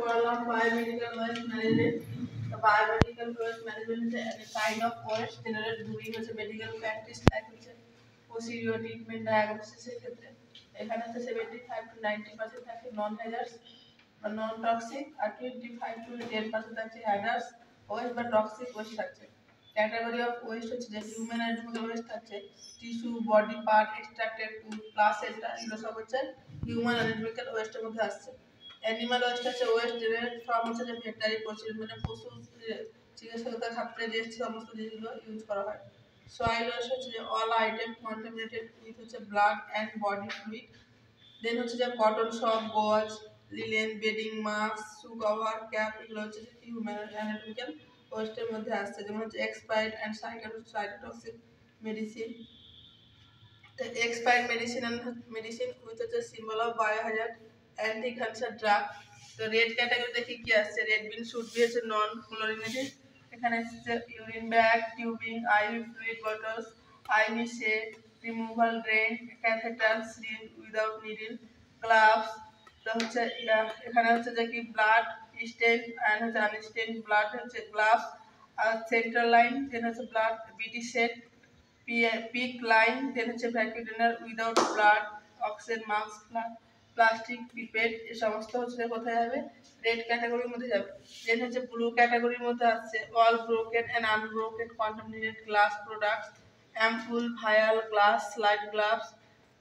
পড়ালাম biomedical waste management. The biomedical waste management is a kind of waste generated during medical practice like procedure, treatment, diagnosis ক্ষেত্রে এখানে হচ্ছে 75 to 90% থাকে নন hazards বা non toxic R 25 to 10% থাকে hazards West বা toxic West থাকছে। Category of West হচ্ছে যে হিউম্যান অ্যানিমাল ওয়েস্ট থাকছে, tissue, body part, extracted food, placenta, এগুলো সব হচ্ছে হিউম্যান অ্যানিমাল ওয়েস্টের মধ্যে আসছে। অ্যানিমাল ওয়েস্ট হচ্ছে ওয়েস্ট জেনারেট ফ্রম হচ্ছে যে ভেটারি প্রসিডিউর মানে পশু চিকিৎসকের ক্ষেত্রে যে সমস্ত জিনিসগুলো ইউজ করা হয়। সয়েল ওয়েস্ট হচ্ছে যে অল আইটেম কন্টামিনেটেড উইথ হচ্ছে ব্লাড অ্যান্ড বডি ফ্লুইড। দেন হচ্ছে যে কটন সক, গজ, লিলেন, বেডিং, মাস্ক, শু কভার, ক্যাপ, এগুলো হচ্ছে যে হিউম্যান অ্যানাটমিক্যাল ওয়েস্টের মধ্যে আসছে, যেমন হচ্ছে expired and cytotoxic medicine. The expired medicine with the symbol of biohazard anti-cancer drug. তো রেড ক্যাটাগরিতে কি আসছে? রেড বিন শুড বি হচ্ছে নন ফ্লোরিনেটেড। এখানে আসছে urine bag, tubing, IV fluid bottles, IV set, removal drain, catheter, syringe without needle, gloves. তো হচ্ছে এখানে হচ্ছে যে কি ব্লাড স্টেন অ্যান্ড হচ্ছে আনস্টেন ব্লাড হচ্ছে গ্লাভস, আর সেন্ট্রাল লাইন, দেন হচ্ছে blood BD set, PICC line, then হচ্ছে vacutainer without blood, oxygen mask, plastic pipette, এই সমস্ত হচ্ছে কোথায় যাবে? রেড ক্যাটাগরির মধ্যে যাবে। দেন হচ্ছে ব্লু ক্যাটাগরির মধ্যে আসছে all broken and unbroken contaminated glass products, ampoule, vial, glass, slide gloves.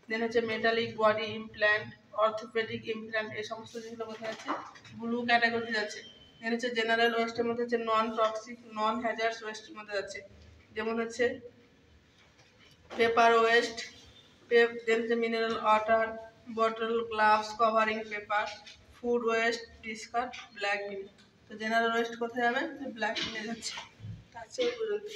Then হচ্ছে metallic body implant, orthopaedic implant, এই সমস্ত জিনিসগুলো কোথায় আছে? ব্লু ক্যাটাগরিতে যাচ্ছে। দেন হচ্ছে জেনারেল ওয়েস্টের মধ্যে হচ্ছে নন টক্সিক নন হ্যাজার্স ওয়েস্টের মধ্যে যাচ্ছে, যেমন হচ্ছে paper waste, then the mineral water, bottle, gloves, covering paper, food waste, discard, black bin. তো জেনারেল ওয়েস্ট কোথায় যাবে? ব্ল্যাক বিনে যাচ্ছে। আচ্ছা এই পর্যন্ত।